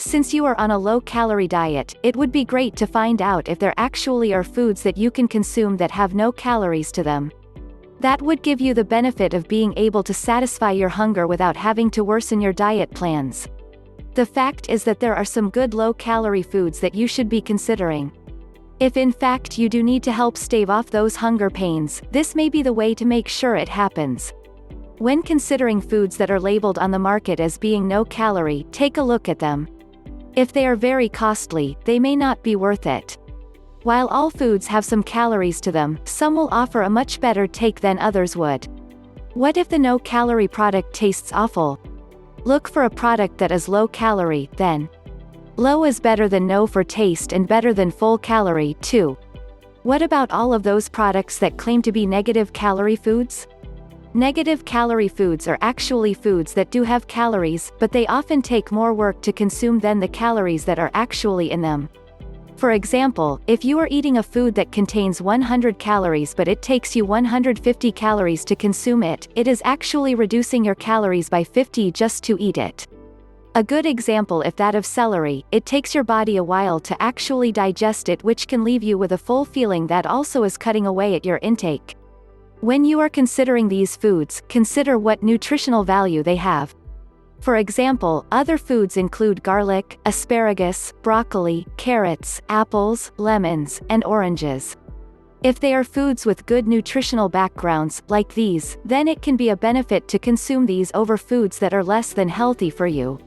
Since you are on a low-calorie diet, it would be great to find out if there actually are foods that you can consume that have no calories to them. That would give you the benefit of being able to satisfy your hunger without having to worsen your diet plans. The fact is that there are some good low-calorie foods that you should be considering. If in fact you do need to help stave off those hunger pains, this may be the way to make sure it happens. When considering foods that are labeled on the market as being no calorie, take a look at them. If they are very costly, they may not be worth it. While all foods have some calories to them, some will offer a much better take than others would. What if the no-calorie product tastes awful? Look for a product that is low-calorie, then. Low is better than no for taste and better than full-calorie, too. What about all of those products that claim to be negative-calorie foods? Negative-calorie foods are actually foods that do have calories, but they often take more work to consume than the calories that are actually in them. For example, if you are eating a food that contains 100 calories but it takes you 150 calories to consume it, it is actually reducing your calories by 50 just to eat it. A good example is that of celery. It takes your body a while to actually digest it, which can leave you with a full feeling that also is cutting away at your intake. When you are considering these foods, consider what nutritional value they have. For example, other foods include garlic, asparagus, broccoli, carrots, apples, lemons, and oranges. If they are foods with good nutritional backgrounds, like these, then it can be a benefit to consume these over foods that are less than healthy for you.